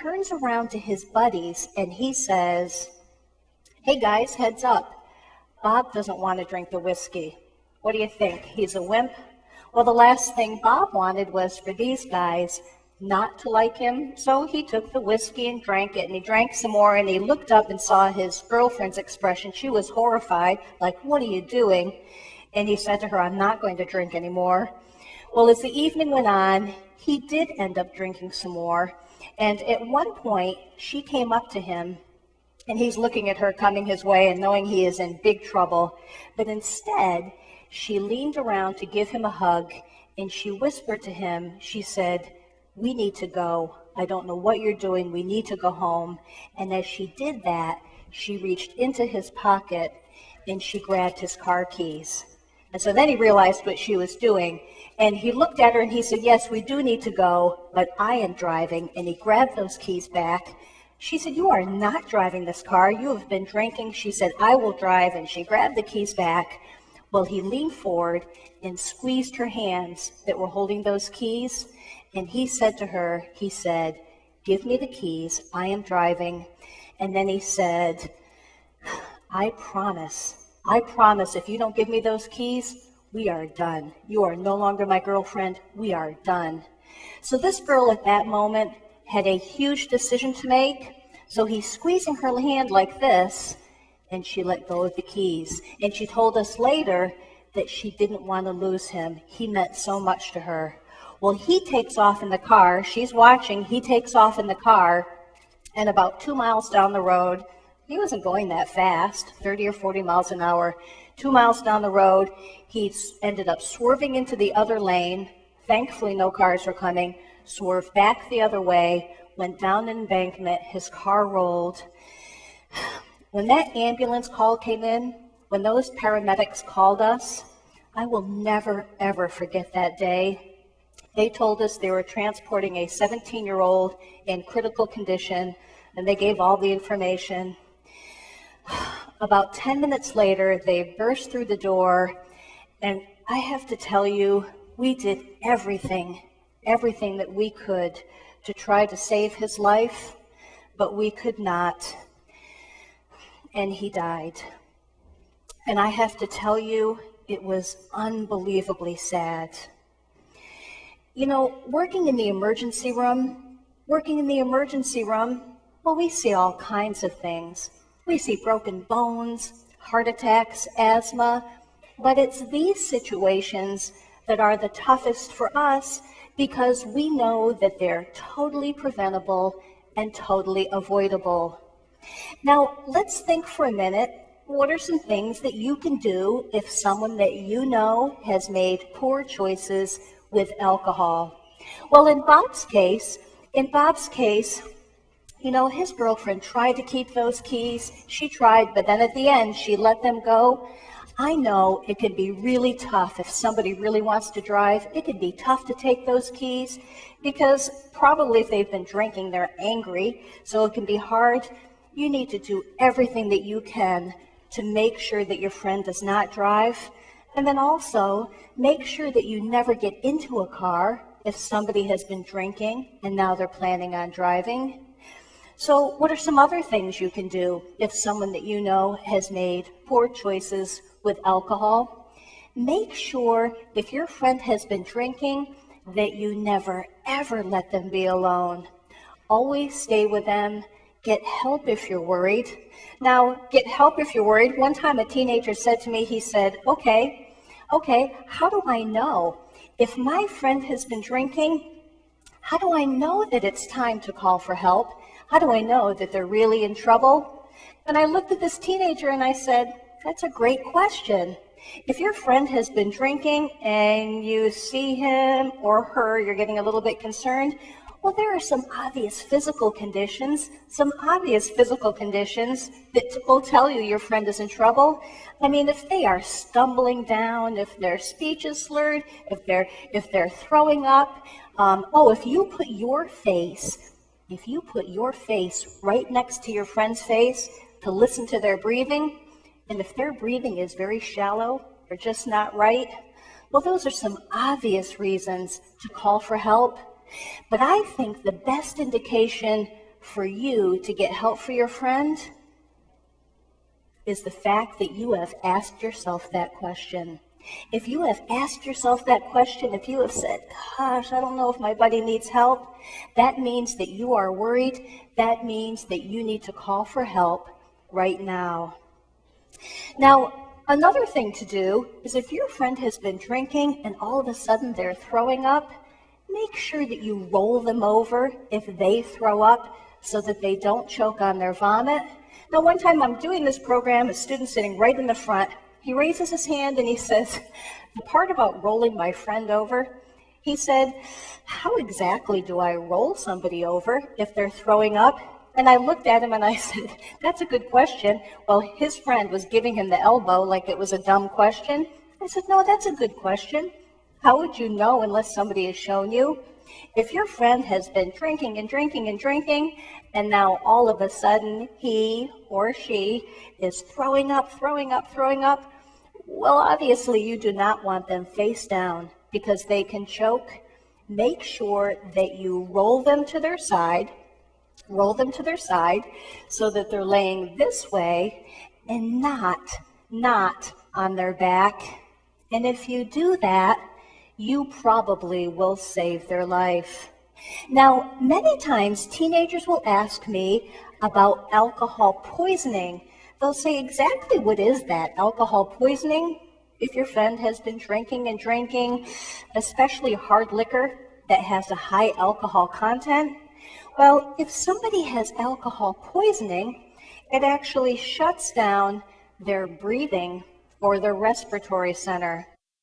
turns around to his buddies and he says, "Hey guys, heads up. Bob doesn't want to drink the whiskey. What do you think? He's a wimp?" Well, the last thing Bob wanted was for these guys not to like him, so he took the whiskey and drank it, and he drank some more, and he looked up and saw his girlfriend's expression. She was horrified, like, "What are you doing?" And he said to her, "I'm not going to drink anymore." Well, as the evening went on, he did end up drinking some more, and at one point, she came up to him, and he's looking at her coming his way and knowing he is in big trouble, but instead, she leaned around to give him a hug, and she whispered to him, she said, "We need to go. I don't know what you're doing. We need to go home." And as she did that, she reached into his pocket and she grabbed his car keys. And so then he realized what she was doing. And he looked at her and he said, "Yes, we do need to go, but I am driving." And he grabbed those keys back. She said, "You are not driving this car. You have been drinking." She said, "I will drive." And she grabbed the keys back. Well, he leaned forward and squeezed her hands that were holding those keys. And he said to her, he said, "Give me the keys. I am driving." And then he said, I promise if you don't give me those keys, we are done. You are no longer my girlfriend. We are done." So this girl at that moment had a huge decision to make. So he's squeezing her hand like this, and she let go of the keys. And she told us later that she didn't want to lose him. He meant so much to her. Well, he takes off in the car. She's watching. He takes off in the car. And about 2 miles down the road, he wasn't going that fast, 30 or 40 miles an hour. 2 miles down the road, he ended up swerving into the other lane. Thankfully, no cars were coming. Swerved back the other way, went down an embankment. His car rolled. When that ambulance call came in, when those paramedics called us, I will never, ever forget that day. They told us they were transporting a 17-year-old in critical condition, and they gave all the information. About 10 minutes later, they burst through the door, and I have to tell you, we did everything that we could to try to save his life, but we could not, and he died. And I have to tell you, it was unbelievably sad. You know, working in the emergency room, well, we see all kinds of things. We see broken bones, heart attacks, asthma, but it's these situations that are the toughest for us because we know that they're totally preventable and totally avoidable. Now, let's think for a minute, what are some things that you can do if someone that you know has made poor choices with alcohol? Well, in Bob's case, you know, his girlfriend tried to keep those keys. She tried, but then at the end, she let them go. I know it can be really tough if somebody really wants to drive. It can be tough to take those keys because probably if they've been drinking, they're angry. So it can be hard. You need to do everything that you can to make sure that your friend does not drive. And then also make sure that you never get into a car if somebody has been drinking and now they're planning on driving. So what are some other things you can do if someone that you know has made poor choices with alcohol? Make sure if your friend has been drinking that you never ever let them be alone. Always stay with them. Get help if you're worried. Now, get help if you're worried. One time a teenager said to me, he said, okay, how do I know? If my friend has been drinking, how do I know that it's time to call for help? How do I know that they're really in trouble? And I looked at this teenager and I said, that's a great question. If your friend has been drinking and you see him or her, you're getting a little bit concerned, well, there are some obvious physical conditions that will tell you your friend is in trouble. I mean, if they are stumbling down, if their speech is slurred, if they're throwing up, if you put your face right next to your friend's face to listen to their breathing, and if their breathing is very shallow or just not right, well, those are some obvious reasons to call for help. But I think the best indication for you to get help for your friend is the fact that you have asked yourself that question. If you have asked yourself that question, if you have said, gosh, I don't know if my buddy needs help, that means that you are worried. That means that you need to call for help right now. Now, another thing to do is if your friend has been drinking and all of a sudden they're throwing up, make sure that you roll them over if they throw up so that they don't choke on their vomit. Now, one time I'm doing this program, a student sitting right in the front, he raises his hand and he says, the part about rolling my friend over, he said, how exactly do I roll somebody over if they're throwing up? And I looked at him and I said, that's a good question. Well, his friend was giving him the elbow like it was a dumb question. I said, no, that's a good question. How would you know unless somebody has shown you? If your friend has been drinking and drinking and drinking, and now all of a sudden he or she is throwing up, well, obviously you do not want them face down because they can choke. Make sure that you roll them to their side so that they're laying this way and not on their back. And if you do that, you probably will save their life. Now, many times teenagers will ask me about alcohol poisoning. They'll say, exactly what is that, alcohol poisoning? If your friend has been drinking and drinking, especially hard liquor that has a high alcohol content, well, if somebody has alcohol poisoning, it actually shuts down their breathing or their respiratory center.